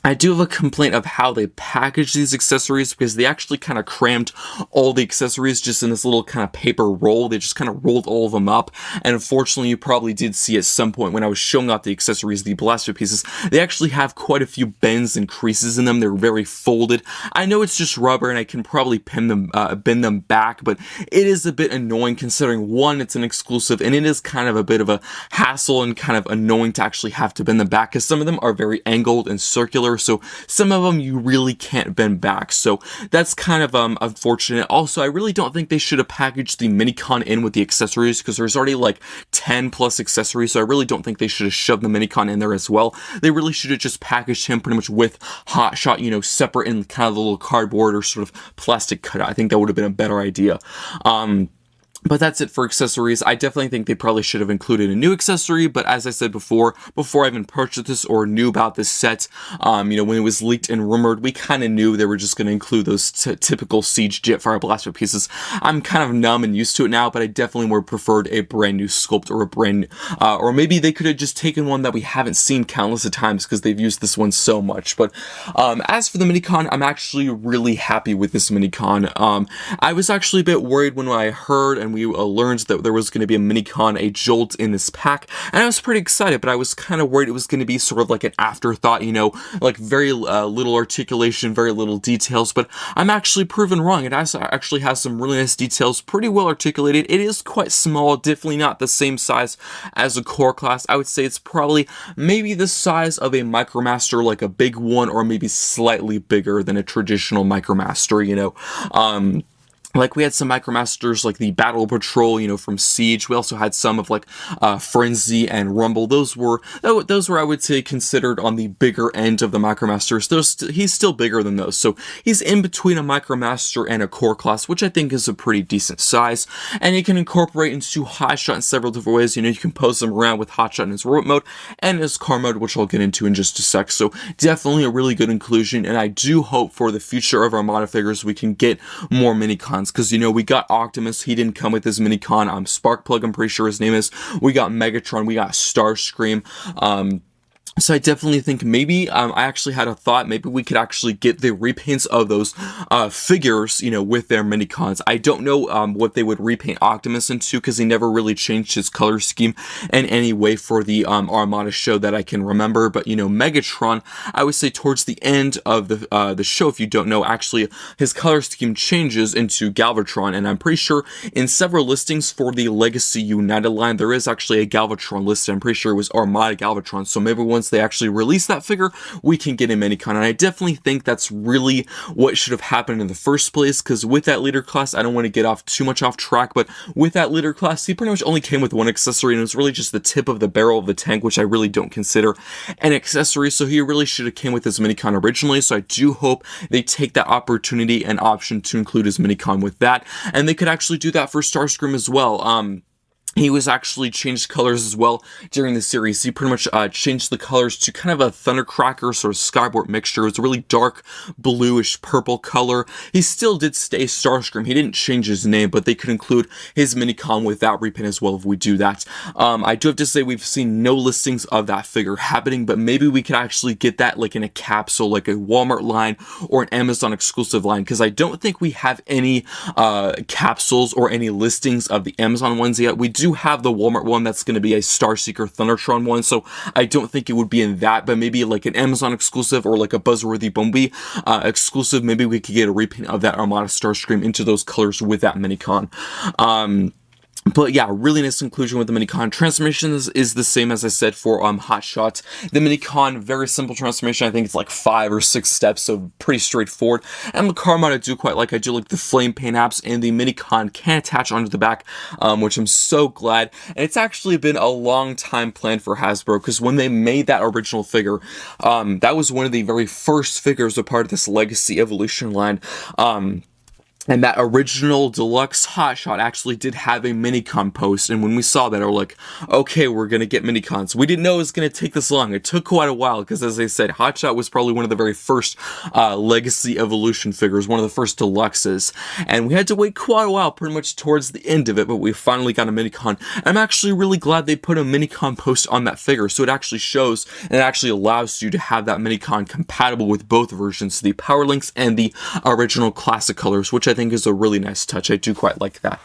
I do have a complaint of how they package these accessories, because they actually kind of crammed all the accessories just in this little kind of paper roll. They just kind of rolled all of them up, and unfortunately you probably did see at some point when I was showing off the accessories, the blaster pieces, they actually have quite a few bends and creases in them. They're very folded. I know it's just rubber and I can probably bend them back, but it is a bit annoying, considering one, it's an exclusive, and it is kind of a bit of a hassle and kind of annoying to actually have to bend them back, because some of them are very angled and circular, so some of them you really can't bend back, so that's kind of unfortunate. Also, I really don't think they should have packaged the Minicon in with the accessories, because there's already like 10 plus accessories, so I really don't think they should have shoved the Minicon in there as well. They really should have just packaged him pretty much with Hotshot, separate in kind of the little cardboard or sort of plastic cutout. I think that would have been a better idea. But that's it for accessories. I definitely think they probably should have included a new accessory, but as I said before I even purchased this or knew about this set, when it was leaked and rumored, we kind of knew they were just going to include those typical Siege Jetfire blaster pieces. I'm kind of numb and used to it now, but I definitely would have preferred a brand new sculpt, or a brand, or maybe they could have just taken one that we haven't seen countless of times, because they've used this one so much. But as for the Minicon, I'm actually really happy with this Minicon. I was actually a bit worried when I heard and we learned that there was going to be a Minicon, a Jolt in this pack, and I was pretty excited, but I was kind of worried it was going to be sort of like an afterthought, like very little articulation, very little details, but I'm actually proven wrong. It actually has some really nice details, pretty well articulated. It is quite small, definitely not the same size as a core class. I would say it's probably maybe the size of a Micromaster, like a big one, or maybe slightly bigger than a traditional Micromaster, Like, we had some Micromasters like the Battle Patrol, from Siege. We also had some of like Frenzy and Rumble. Those were, I would say, considered on the bigger end of the Micromasters. He's still bigger than those, so he's in between a Micromaster and a core class, which I think is a pretty decent size. And you can incorporate into Hotshot in several different ways. You can pose him around with Hotshot in his robot mode and his car mode, which I'll get into in just a sec. So definitely a really good inclusion, and I do hope for the future of Armada figures we can get more Minicons. Because, we got Optimus, he didn't come with his Minicon, Sparkplug, I'm pretty sure his name is, we got Megatron, we got Starscream, so I definitely think maybe, I actually had a thought, maybe we could actually get the repaints of those figures, with their Minicons. I don't know what they would repaint Optimus into, because he never really changed his color scheme in any way for the Armada show that I can remember. But, Megatron, I would say towards the end of the show, if you don't know, actually his color scheme changes into Galvatron, and I'm pretty sure in several listings for the Legacy United line, there is actually a Galvatron listed. I'm pretty sure it was Armada Galvatron, so maybe once they actually release that figure, we can get a Minicon. And I definitely think that's really what should have happened in the first place, because with that leader class, I don't want to get too much off track, but with that leader class, he pretty much only came with one accessory, and it was really just the tip of the barrel of the tank, which I really don't consider an accessory, so he really should have came with his Minicon originally. So I do hope they take that opportunity and option to include his Minicon with that, and they could actually do that for Starscream as well. He was actually changed colors as well during the series. He pretty much changed the colors to kind of a Thundercracker sort of Skyboard mixture. It was a really dark bluish purple color. He still did stay Starscream. He didn't change his name, but they could include his Minicon with that repaint as well if we do that. I do have to say we've seen no listings of that figure happening, but maybe we could actually get that like in a capsule, like a Walmart line or an Amazon exclusive line, because I don't think we have any capsules or any listings of the Amazon ones yet. We do have the Walmart one that's going to be a Starseeker Thundertron one, so I don't think it would be in that, but maybe like an Amazon exclusive or like a Buzzworthy Bumblebee exclusive. Maybe we could get a repaint of that Armada Starscream into those colors with that Minicon. But yeah, really nice inclusion with the Minicon. Transformation is the same as I said for Hotshot. The Minicon, very simple transformation. I think it's like 5 or 6 steps, so pretty straightforward. And the car mod I do quite like. I do like the flame paint apps, and the Minicon can attach onto the back, which I'm so glad. And it's actually been a long time planned for Hasbro, because when they made that original figure, that was one of the very first figures a part of this Legacy Evolution line. And that original deluxe Hotshot actually did have a Minicon post, and when we saw that, I was like, okay, we're gonna get Minicons. We didn't know it was gonna take this long. It took quite a while, because as I said, Hotshot was probably one of the very first Legacy Evolution figures, one of the first deluxes, and we had to wait quite a while, pretty much towards the end of it, but we finally got a Minicon. I'm actually really glad they put a Minicon post on that figure, so it actually shows, and it actually allows you to have that Minicon compatible with both versions, the Powerlinx and the original classic colors, which I think is a really nice touch. I do quite like that.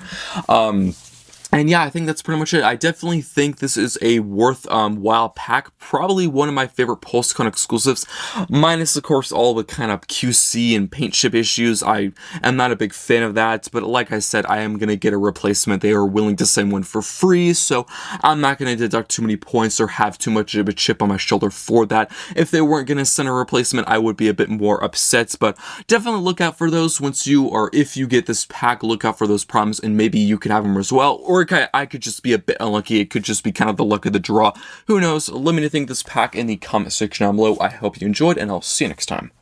And yeah, I think that's pretty much it. I definitely think this is a worthwhile pack. Probably one of my favorite PulseCon exclusives, minus of course all the kind of QC and paint chip issues. I am not a big fan of that, but like I said, I am going to get a replacement. They are willing to send one for free, so I'm not going to deduct too many points or have too much of a chip on my shoulder for that. If they weren't going to send a replacement, I would be a bit more upset, but definitely look out for those once you, or if you get this pack, look out for those problems, and maybe you could have them as well, or I could just be a bit unlucky. It could just be kind of the luck of the draw. Who knows? Let me know think of this pack in the comment section down below. I hope you enjoyed, and I'll see you next time.